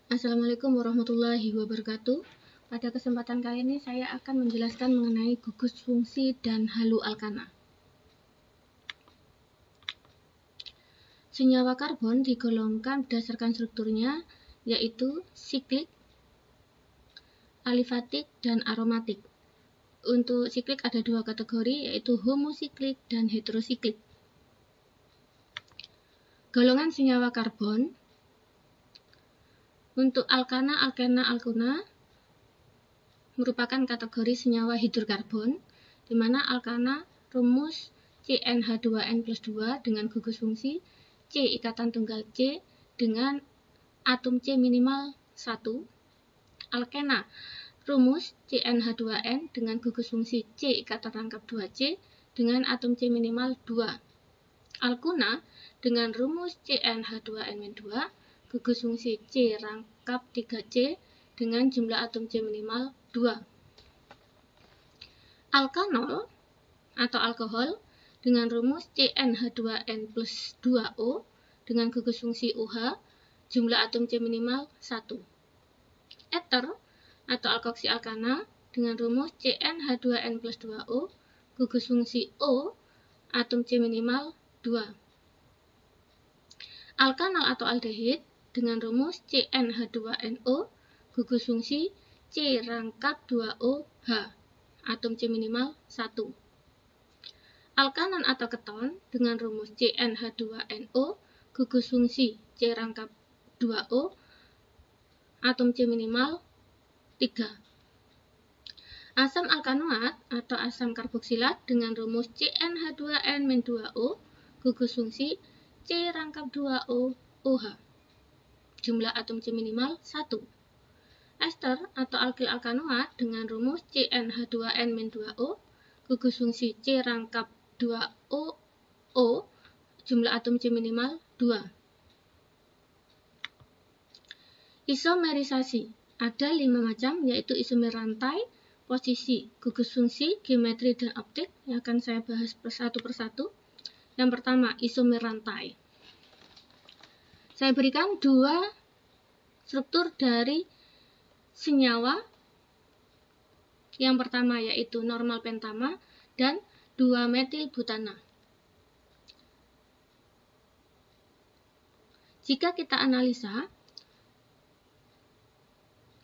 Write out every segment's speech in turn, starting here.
Assalamualaikum warahmatullahi wabarakatuh. Pada kesempatan kali ini saya akan menjelaskan mengenai gugus fungsi dan halu alkana. Senyawa karbon digolongkan berdasarkan strukturnya, yaitu siklik, alifatik, dan aromatik. Untuk siklik ada dua kategori, yaitu homosiklik dan heterosiklik. Golongan senyawa karbon untuk alkana, alkena, alkuna merupakan kategori senyawa hidrokarbon, di mana alkana rumus CnH2n+2 dengan gugus fungsi C ikatan tunggal C dengan atom C minimal 1. Alkena rumus CnH2n dengan gugus fungsi C ikatan rangkap 2C dengan atom C minimal 2. Alkuna dengan rumus CnH2n-2 gugus fungsi C rangkap 3C dengan jumlah atom C minimal 2. Alkanol atau alkohol dengan rumus CnH2n+2O dengan gugus fungsi OH, jumlah atom C minimal 1. Eter atau alkoksi alkana dengan rumus CnH2n+2O, gugus fungsi O, atom C minimal 2. Alkanol atau aldehid dengan rumus CnH2nO, gugus fungsi C rangkap 2OH, atom C minimal 1. Alkanon atau keton dengan rumus CnH2nO, gugus fungsi C rangkap 2O, atom C minimal 3. Asam alkanoat atau asam karboksilat dengan rumus CnH2n-2O, gugus fungsi C rangkap 2O, OH, jumlah atom C minimal 1. Ester atau alkil alkanoat dengan rumus CnH2n-2O, gugus fungsi C rangkap 2O, jumlah atom C minimal 2. Isomerisasi ada 5 macam, yaitu isomer rantai, posisi, gugus fungsi, geometri, dan optik, yang akan saya bahas satu persatu. Yang pertama, isomer rantai. Saya berikan dua struktur dari senyawa. Yang pertama yaitu normal pentama dan 2-metil butana. Jika kita analisa,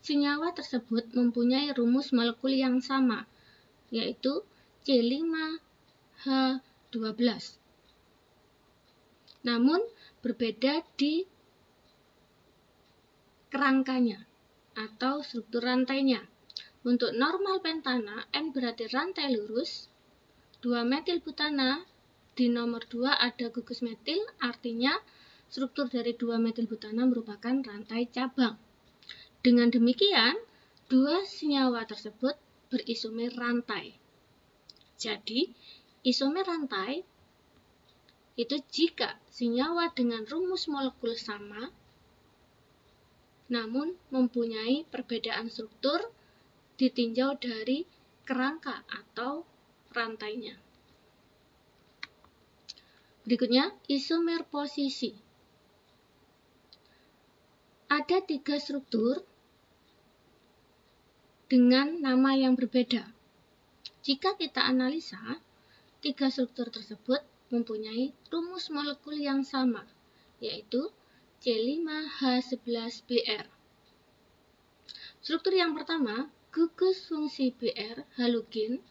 senyawa tersebut mempunyai rumus molekul yang sama, yaitu C5H12. Namun berbeda di kerangkanya atau struktur rantainya. Untuk normal pentana, N berarti rantai lurus, 2-metil butana di nomor 2 ada gugus metil, artinya struktur dari 2-metil butana merupakan rantai cabang. Dengan demikian, dua senyawa tersebut berisomer rantai. Jadi, isomer rantai itu jika senyawa dengan rumus molekul sama, namun mempunyai perbedaan struktur ditinjau dari kerangka atau rantainya. Berikutnya, isomer posisi. Ada 3 struktur dengan nama yang berbeda. Jika kita analisa, 3 struktur tersebut mempunyai rumus molekul yang sama, yaitu C5H11Br. Struktur yang pertama, gugus fungsi Br halogen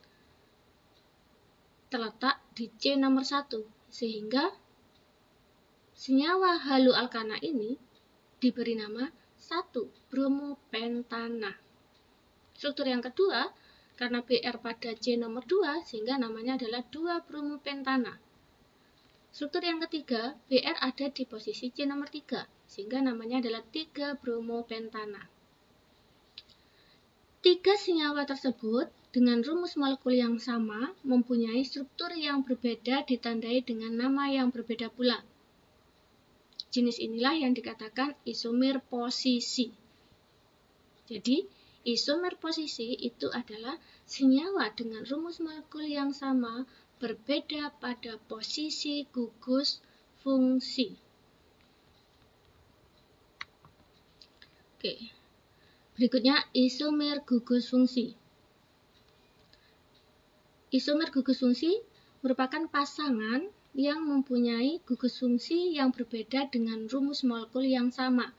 terletak di C nomor 1, sehingga senyawa halu alkana ini diberi nama 1-bromopentana. Struktur yang kedua, karena Br pada C nomor 2, sehingga namanya adalah 2-bromopentana. Struktur yang ketiga, Br ada di posisi C nomor 3, sehingga namanya adalah 3-bromopentana. 3 senyawa tersebut dengan rumus molekul yang sama mempunyai struktur yang berbeda ditandai dengan nama yang berbeda pula. Jenis inilah yang dikatakan isomer posisi. Jadi, isomer posisi itu adalah senyawa dengan rumus molekul yang sama berbeda pada posisi gugus fungsi. Oke. Berikutnya isomer gugus fungsi. Isomer gugus fungsi merupakan pasangan yang mempunyai gugus fungsi yang berbeda dengan rumus molekul yang sama.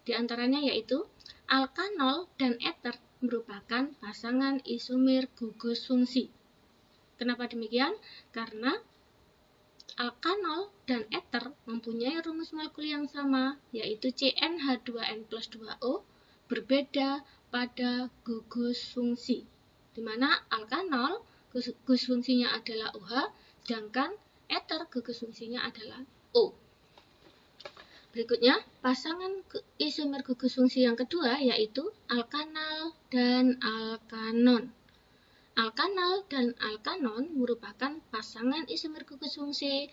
Di antaranya yaitu alkanol dan eter merupakan pasangan isomer gugus fungsi. Kenapa demikian? Karena alkanol dan eter mempunyai rumus molekul yang sama, yaitu CnH2n+2O, berbeda pada gugus fungsi, di mana alkanol gugus fungsinya adalah OH, sedangkan eter gugus fungsinya adalah O. Berikutnya, pasangan isomer gugus fungsi yang kedua yaitu alkanal dan alkanon. Alkanal dan alkanon merupakan pasangan isomer gugus fungsi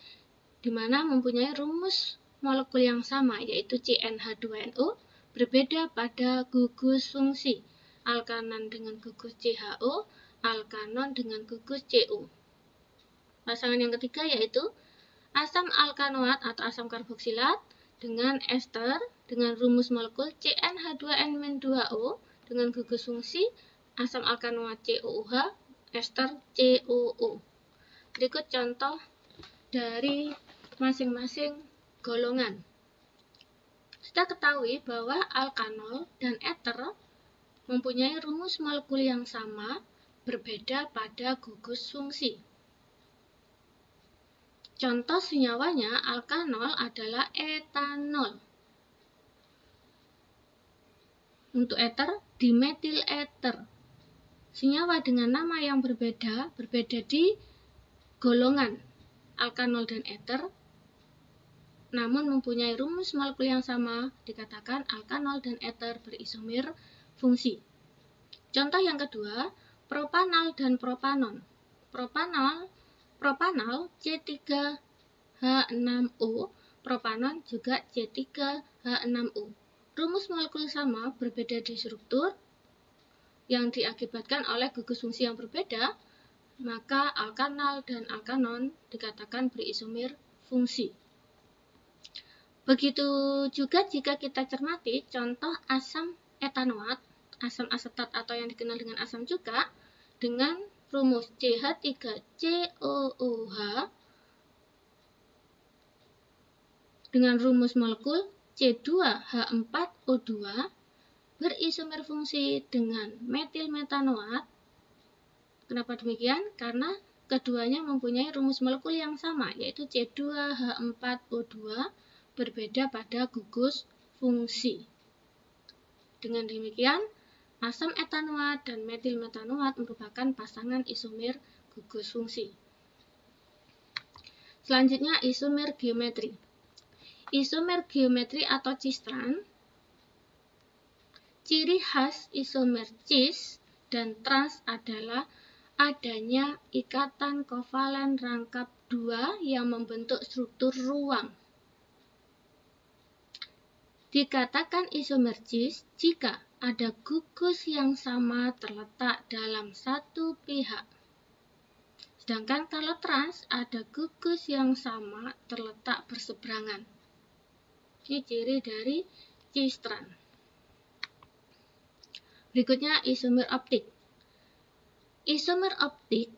di mana mempunyai rumus molekul yang sama yaitu CnH2nO, berbeda pada gugus fungsi. Alkanon dengan gugus CHO, alkanon dengan gugus CO. Pasangan yang ketiga yaitu asam alkanoat atau asam karboksilat dengan ester dengan rumus molekul CnH2n-2O dengan gugus fungsi asam alkanoat COOH, ester COO. Berikut contoh dari masing-masing golongan. Kita ketahui bahwa alkanol dan eter mempunyai rumus molekul yang sama, berbeda pada gugus fungsi. Contoh senyawanya, alkanol adalah etanol. Untuk eter, dimetil eter. Senyawa dengan nama yang berbeda di golongan alkanol dan eter, namun mempunyai rumus molekul yang sama, dikatakan alkanol dan eter berisomer fungsi. Contoh yang kedua, propanal dan propanon. Propanal C3H6O, propanon juga C3H6O. Rumus molekul sama, berbeda di struktur, yang diakibatkan oleh gugus fungsi yang berbeda, maka alkanal dan alkanon dikatakan berisomer fungsi. Begitu juga jika kita cermati contoh asam etanoat, asam asetat atau yang dikenal dengan asam cuka, dengan rumus CH3COOH dengan rumus molekul C2H4O2 berisomer fungsi dengan metil metanoat. Kenapa demikian? Karena keduanya mempunyai rumus molekul yang sama, yaitu C2H4O2, berbeda pada gugus fungsi. Dengan demikian, asam etanoat dan metil metanoat merupakan pasangan isomer gugus fungsi. Selanjutnya, isomer geometri. Isomer geometri atau cistran, ciri khas isomer cis dan trans adalah adanya ikatan kovalen rangkap 2 yang membentuk struktur ruang. Dikatakan isomer cis jika ada gugus yang sama terletak dalam satu pihak. Sedangkan kalau trans, ada gugus yang sama terletak berseberangan. Ini ciri dari cistran. Berikutnya isomer optik. Isomer optik,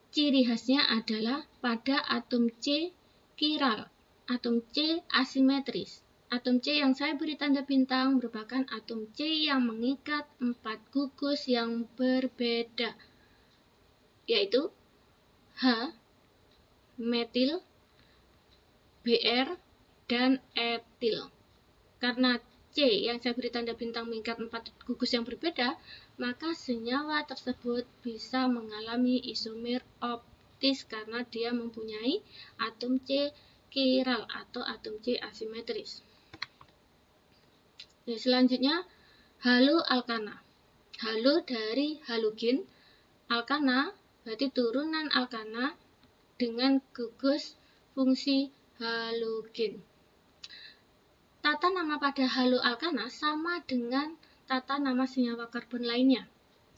ciri khasnya adalah pada atom C kiral, atom C asimetris. Atom C yang saya beri tanda bintang merupakan atom C yang mengikat 4 gugus yang berbeda, yaitu H, metil, Br, dan etil. Karena C yang saya beri tanda bintang mengikat 4 gugus yang berbeda, maka senyawa tersebut bisa mengalami isomer optis karena dia mempunyai atom C kiral atau atom C asimetris. Selanjutnya, halo alkana. Halo dari halogen, alkana berarti turunan alkana dengan gugus fungsi halogen. Tata nama pada halo alkana sama dengan tata nama senyawa karbon lainnya,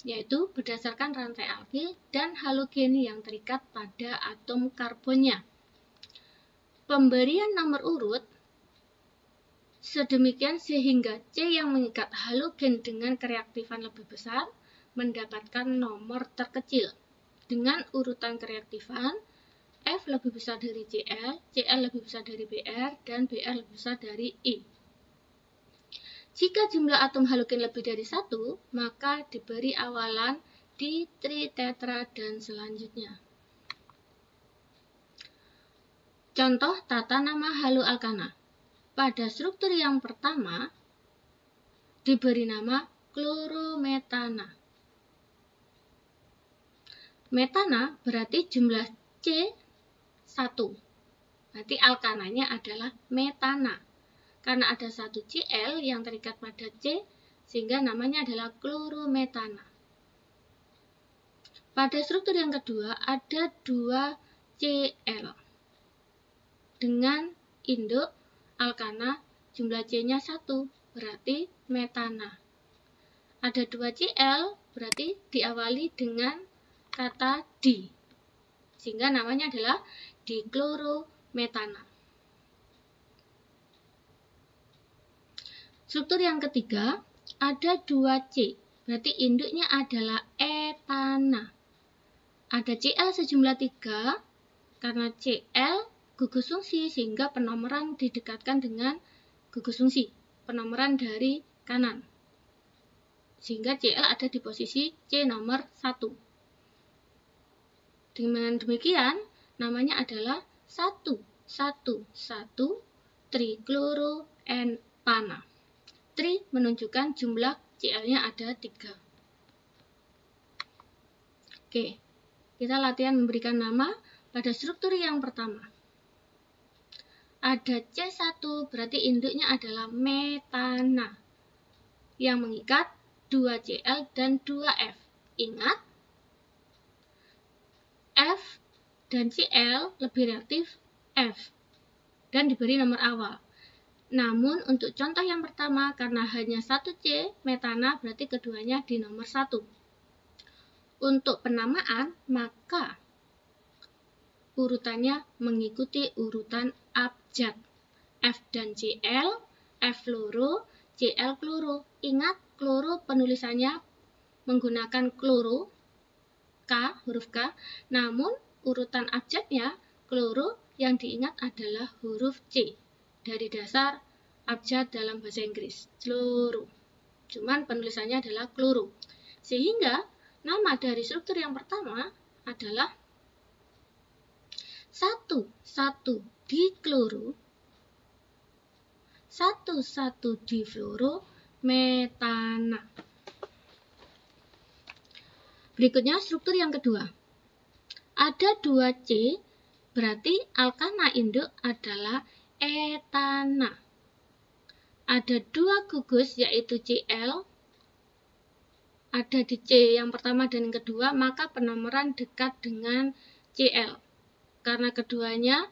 yaitu berdasarkan rantai alkil dan halogen yang terikat pada atom karbonnya. Pemberian nomor urut Sedemikian sehingga C yang mengikat halogen dengan kereaktifan lebih besar mendapatkan nomor terkecil. Dengan urutan kereaktifan, F lebih besar dari Cl, Cl lebih besar dari Br, dan Br lebih besar dari I. Jika jumlah atom halogen lebih dari 1, maka diberi awalan di tritetra dan selanjutnya. Contoh tata nama haloalkana. Pada struktur yang pertama, diberi nama klorometana. Metana berarti jumlah C 1. Berarti alkananya adalah metana. Karena ada satu Cl yang terikat pada C, sehingga namanya adalah klorometana. Pada struktur yang kedua, ada 2 Cl. Dengan induk alkana jumlah C-nya 1, berarti metana. Ada 2 Cl, berarti diawali dengan kata di, sehingga namanya adalah diklorometana. Struktur yang ketiga, ada 2 C, berarti induknya adalah etana. Ada Cl sejumlah 3, karena Cl gugus fungsi, sehingga penomoran didekatkan dengan gugus fungsi, penomoran dari kanan. Sehingga Cl ada di posisi C nomor 1. Dengan demikian, namanya adalah 1,1,1 trikloroenpana. Tri menunjukkan jumlah Cl-nya ada 3. Oke, kita latihan memberikan nama pada struktur yang pertama. Ada C1, berarti induknya adalah metana, yang mengikat 2 Cl dan 2 F. Ingat, F dan Cl lebih reaktif F, dan diberi nomor awal. Namun, untuk contoh yang pertama, karena hanya 1 C, metana, berarti keduanya di nomor 1. Untuk penamaan, maka urutannya mengikuti urutan abjad. F dan Cl, F fluoro, Cl kloro. Ingat, kloro penulisannya menggunakan kloro, K, huruf K. Namun, urutan abjadnya, kloro, yang diingat adalah huruf C. Dari dasar abjad dalam bahasa Inggris, kloro. Cuman penulisannya adalah kloro. Sehingga, nama dari struktur yang pertama adalah 1,1 difluorometana. Berikutnya struktur yang kedua. Ada 2 C, berarti alkana induk adalah etana. Ada 2 gugus, yaitu Cl, ada di C yang pertama dan yang kedua, maka penomoran dekat dengan Cl. Karena keduanya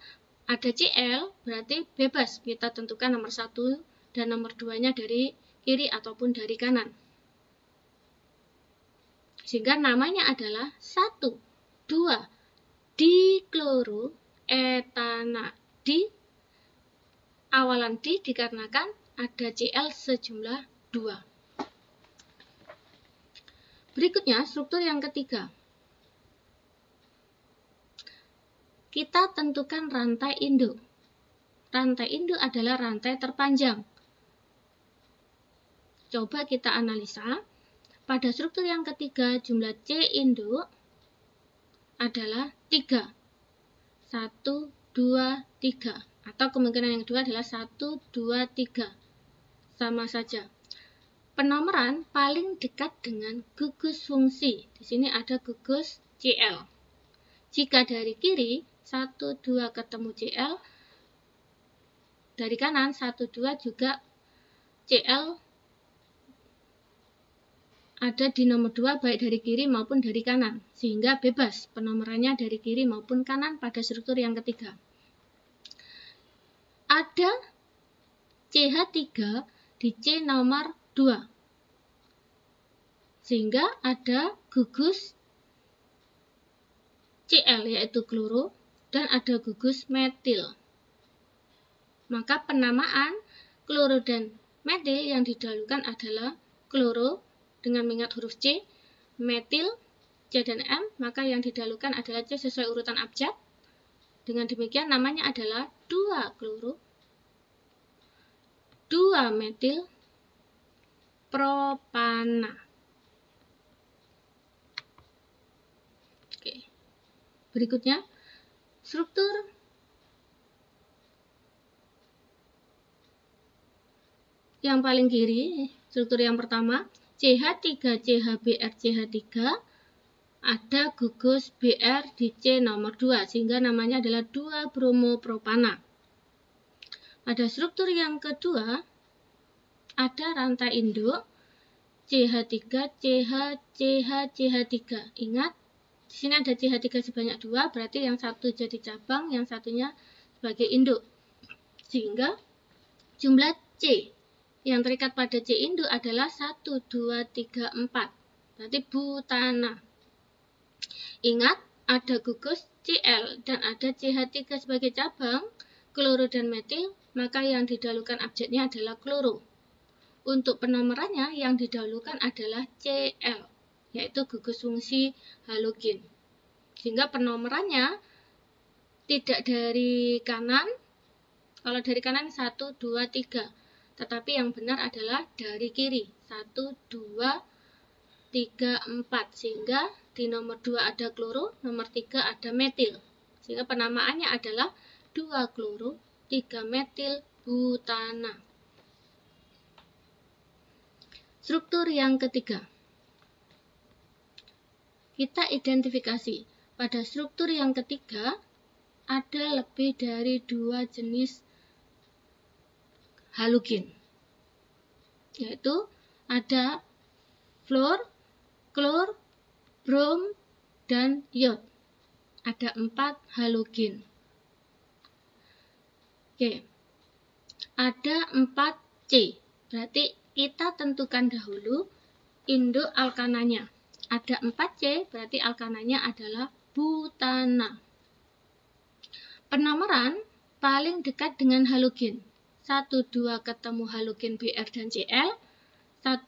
ada Cl, berarti bebas kita tentukan nomor 1 dan nomor 2-nya dari kiri ataupun dari kanan. Sehingga namanya adalah 1,2 dikloroetana. Di awalan di dikarenakan ada Cl sejumlah 2. Berikutnya struktur yang ketiga. Kita tentukan rantai induk. Rantai induk adalah rantai terpanjang. Coba kita analisa. Pada struktur yang ketiga, jumlah C induk adalah 3. 1, 2, 3. Atau kemungkinan yang kedua adalah 1, 2, 3. Sama saja. Penomoran paling dekat dengan gugus fungsi. Di sini ada gugus Cl. Jika dari kiri, 1, 2 ketemu Cl. Dari kanan, 1, 2 juga Cl ada di nomor 2 baik dari kiri maupun dari kanan. Sehingga bebas penomorannya dari kiri maupun kanan pada struktur yang ketiga. Ada CH3 di C nomor 2. Sehingga ada gugus Cl yaitu kloro dan ada gugus metil. Maka penamaan kloro dan metil yang didahulukan adalah kloro dengan mengingat huruf C, metil C dan M, maka yang didahulukan adalah C sesuai urutan abjad. Dengan demikian namanya adalah 2 kloro, 2 metil propana. Oke. Berikutnya, struktur yang paling kiri, struktur yang pertama, CH3 CHBr CH3, ada gugus Br di C nomor 2, sehingga namanya adalah 2 bromopropana. Pada struktur yang kedua, ada rantai induk CH3 CH CH CH3. Ingat, di sini ada CH3 sebanyak 2, berarti yang satu jadi cabang, yang satunya sebagai induk. Sehingga jumlah C yang terikat pada C induk adalah 1, 2, 3, 4. Berarti butana. Ingat, ada gugus Cl dan ada CH3 sebagai cabang, kloro dan metil, maka yang didahulukan abjadnya adalah kloro. Untuk penomorannya yang didahulukan adalah Cl, yaitu gugus fungsi halogen. Sehingga penomorannya tidak dari kanan, kalau dari kanan 1, 2, 3. Tetapi yang benar adalah dari kiri, 1, 2, 3, 4. Sehingga di nomor 2 ada kloro, nomor 3 ada metil. Sehingga penamaannya adalah 2 kloro, 3 metil butana. Struktur yang ketiga. Kita identifikasi. Pada struktur yang ketiga, ada lebih dari 2 jenis halogen. Yaitu ada fluor, klor, brom, dan iod. Ada 4 halogen. Oke. Ada 4 C. Berarti kita tentukan dahulu induk alkananya. Ada 4 C, berarti alkananya adalah butana. Penomoran paling dekat dengan halogen. 1, 2 ketemu halogen Br dan Cl. 1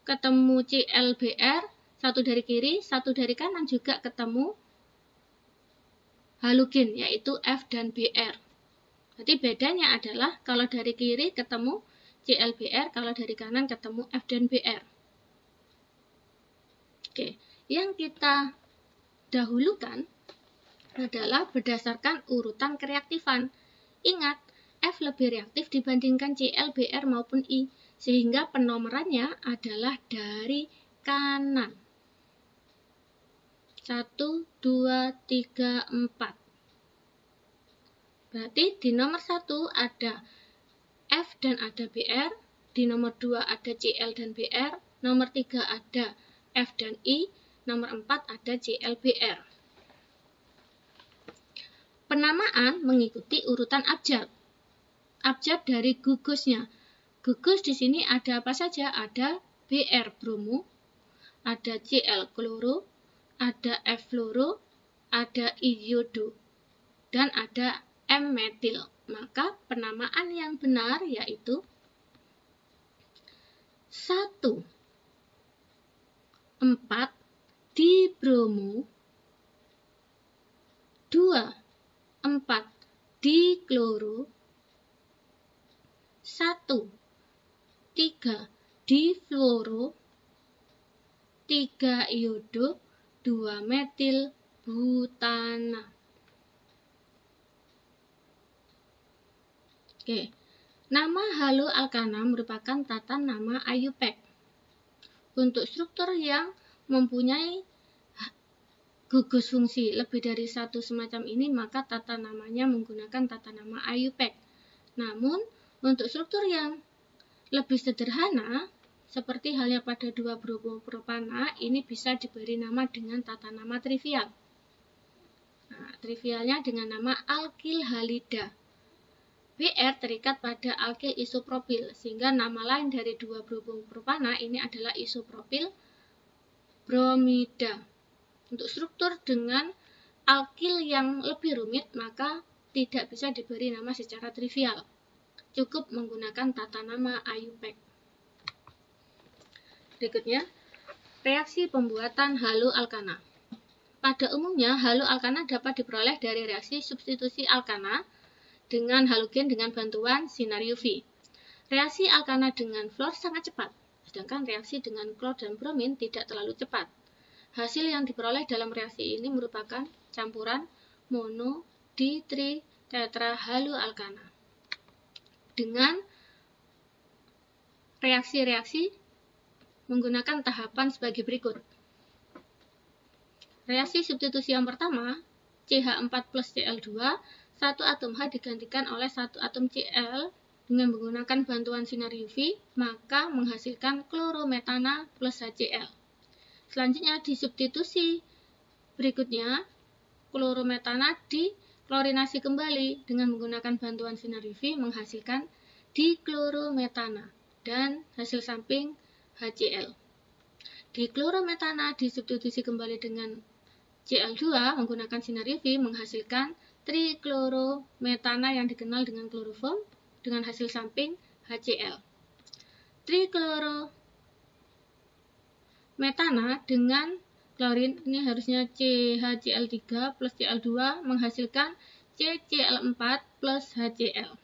ketemu ClBr, 1 dari kiri, 1 dari kanan juga ketemu halogen, yaitu F dan Br. Berarti bedanya adalah kalau dari kiri ketemu ClBr, kalau dari kanan ketemu F dan Br. Oke, yang kita dahulukan adalah berdasarkan urutan kereaktifan. Ingat, F lebih reaktif dibandingkan ClBr maupun I, sehingga penomorannya adalah dari kanan. 1, 2, 3, 4. Berarti di nomor 1 ada F dan ada Br, di nomor 2 ada Cl dan Br, nomor 3 ada F dan I, nomor 4 ada ClBr. Penamaan mengikuti urutan abjad. Abjad dari gugusnya. Gugus di sini ada apa saja? Ada Br bromo, ada Cl kloro, ada F fluoro, ada I iodo, dan ada M metil. Maka penamaan yang benar yaitu 1, 4 di bromo, 2, 4 di kloro, 1, 3 di fluoro, 3 iodo, 2 metil butana. Oke, nama haloalkana merupakan tata nama IUPAC. Untuk struktur yang mempunyai gugus fungsi lebih dari 1 semacam ini, maka tata namanya menggunakan tata nama IUPAC. Namun, untuk struktur yang lebih sederhana, seperti halnya pada 2 bromopropana, ini bisa diberi nama dengan tata nama trivial. Nah, trivialnya dengan nama alkil halida. Br terikat pada alkil isopropil, sehingga nama lain dari 2 bromopropana ini adalah isopropil bromida. Untuk struktur dengan alkil yang lebih rumit, maka tidak bisa diberi nama secara trivial. Cukup menggunakan tata nama IUPAC. Berikutnya, reaksi pembuatan haloalkana. Pada umumnya, haloalkana dapat diperoleh dari reaksi substitusi alkana dengan halogen dengan bantuan sinar UV. Reaksi alkana dengan fluor sangat cepat, sedangkan reaksi dengan klor dan bromin tidak terlalu cepat. Hasil yang diperoleh dalam reaksi ini merupakan campuran mono, di, tri, tetra haloalkana. Dengan reaksi-reaksi menggunakan tahapan sebagai berikut. Reaksi substitusi yang pertama, CH4 plus Cl2, satu atom H digantikan oleh satu atom Cl dengan menggunakan bantuan sinar UV, maka menghasilkan klorometana plus HCl. Selanjutnya di substitusi berikutnya, klorometana diklorinasi kembali dengan menggunakan bantuan sinar UV menghasilkan diklorometana dan hasil samping HCl. Diklorometana disubstitusi kembali dengan Cl2 menggunakan sinar UV menghasilkan triklorometana yang dikenal dengan kloroform dengan hasil samping HCl. Triklorometana dengan klorin, ini harusnya CHCl3 plus Cl2 menghasilkan CCl4 plus HCl.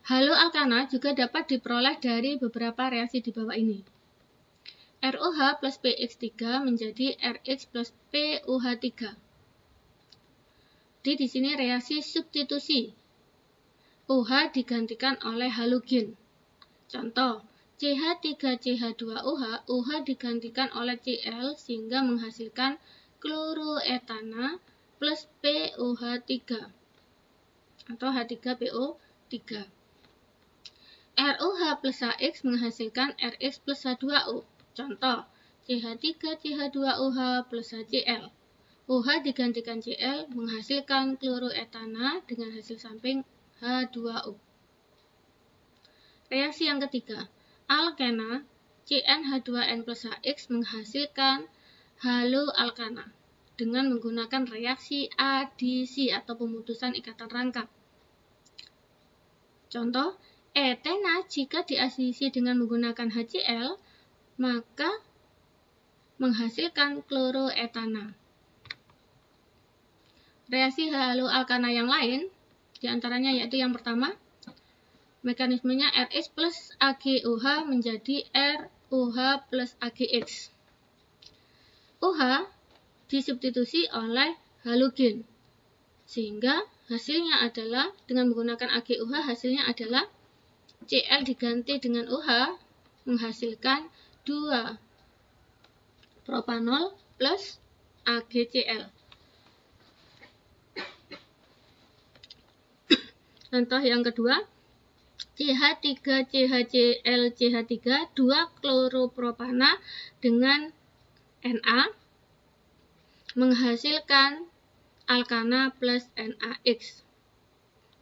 Haloalkana juga dapat diperoleh dari beberapa reaksi di bawah ini. ROH plus PX3 menjadi RH plus POH3. Di sini reaksi substitusi. OH digantikan oleh halogen. Contoh, CH3CH2OH, OH digantikan oleh Cl sehingga menghasilkan kloroetana plus POH3 atau H3PO3. ROH plus HX menghasilkan RH plus H2O. Contoh, CH3CH2OH plus HCl. OH digantikan Cl menghasilkan kloroetana dengan hasil samping H2O. Reaksi yang ketiga, alkena CnH2n plus HX menghasilkan haloalkana dengan menggunakan reaksi adisi atau pemutusan ikatan rangkap. Contoh, etena jika diadisi dengan menggunakan HCl, maka menghasilkan kloroetana. Reaksi haloalkana yang lain, diantaranya yaitu yang pertama, mekanismenya RH plus AgOH menjadi ROH plus AgX. OH disubstitusi oleh halogen, sehingga hasilnya adalah, dengan menggunakan AgOH, hasilnya adalah Cl diganti dengan OH menghasilkan 2 propanol plus AgCl. Contoh yang kedua, CH3CHClCH3 2 kloropropana dengan Na menghasilkan alkana plus NaX.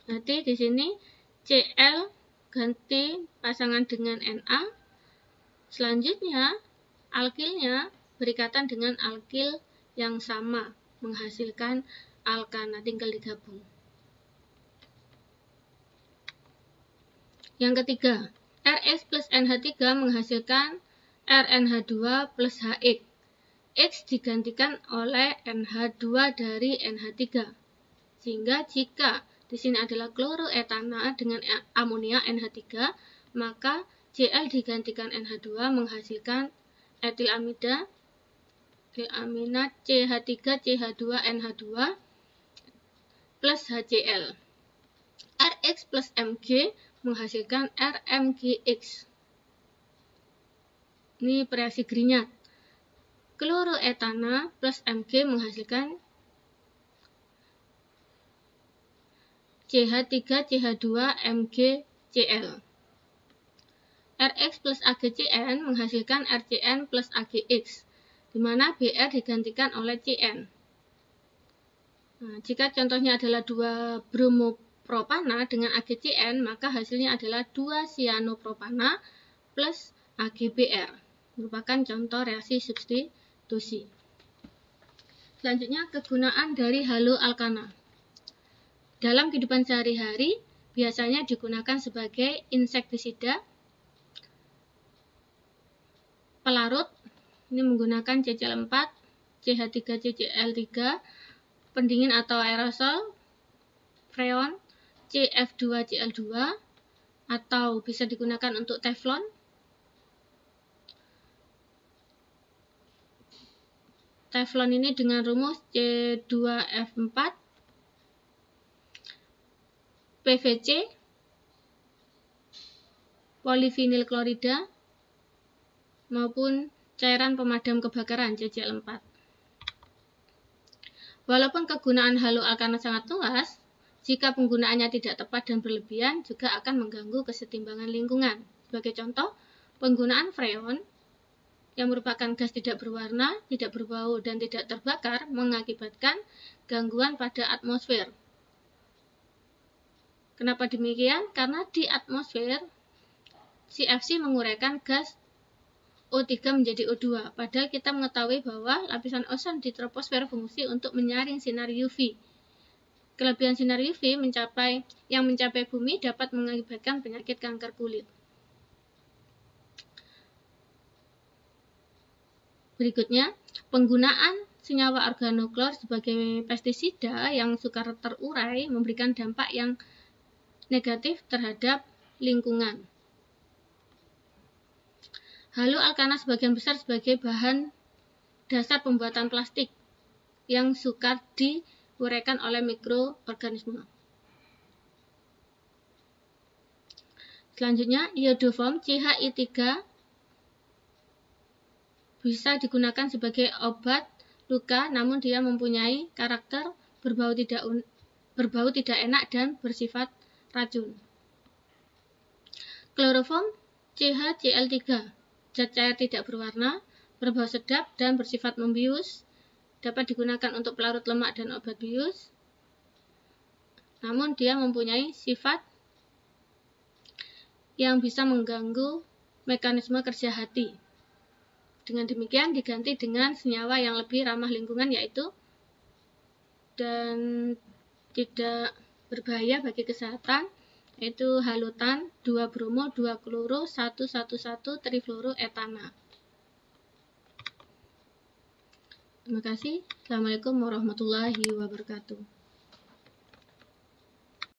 Nanti di sini Cl ganti pasangan dengan Na. Selanjutnya alkilnya berikatan dengan alkil yang sama menghasilkan alkana, tinggal digabung. Yang ketiga, Rx plus NH3 menghasilkan RNH2 plus HX. X digantikan oleh NH2 dari NH3. Sehingga jika di sini adalah kloroetana dengan amonia NH3, maka Cl digantikan NH2 menghasilkan etilamida CH3CH2NH2 plus HCl. Rx plus Mg menghasilkan RMGX. Ini reaksi Grignard. Kloroetana plus Mg menghasilkan CH3CH2MgCl. Rx plus AgCN menghasilkan RCN plus AgX, di mana Br digantikan oleh Cn. Nah, jika contohnya adalah 2 bromopropana dengan AgCN, maka hasilnya adalah 2 cyanopropana plus AgBr, merupakan contoh reaksi substitusi. Selanjutnya, kegunaan dari haloalkana. Dalam kehidupan sehari-hari, biasanya digunakan sebagai insektisida, pelarut, ini menggunakan CCl4, CH3CCl3, pendingin atau aerosol, freon, CF2Cl2, atau bisa digunakan untuk teflon. Teflon ini dengan rumus C2F4, PVC, polivinil klorida, maupun cairan pemadam kebakaran CCl4. Walaupun kegunaan haloalkana sangat luas, jika penggunaannya tidak tepat dan berlebihan juga akan mengganggu kesetimbangan lingkungan. Sebagai contoh, penggunaan freon yang merupakan gas tidak berwarna, tidak berbau, dan tidak terbakar mengakibatkan gangguan pada atmosfer. Kenapa demikian? Karena di atmosfer CFC menguraikan gas O3 menjadi O2, padahal kita mengetahui bahwa lapisan ozon di troposfer berfungsi untuk menyaring sinar UV. Kelebihan sinar UV yang mencapai bumi dapat mengakibatkan penyakit kanker kulit. Berikutnya, penggunaan senyawa organoklorid sebagai pestisida yang sukar terurai memberikan dampak yang negatif terhadap lingkungan. Haloalkana sebagian besar sebagai bahan dasar pembuatan plastik yang sukar diuraikan oleh mikroorganisme. Selanjutnya, iodoform CHI3 bisa digunakan sebagai obat luka, namun dia mempunyai karakter berbau tidak enak dan bersifat racun. Kloroform CHCl3, zat cair tidak berwarna, berbau sedap dan bersifat membius, dapat digunakan untuk pelarut lemak dan obat bius, namun dia mempunyai sifat yang bisa mengganggu mekanisme kerja hati. Dengan demikian diganti dengan senyawa yang lebih ramah lingkungan, yaitu dan tidak berbahaya bagi kesehatan, yaitu halotan 2-bromo 2-kloro 1,11-trifluoroetana. Terima kasih. Assalamualaikum warahmatullahi wabarakatuh.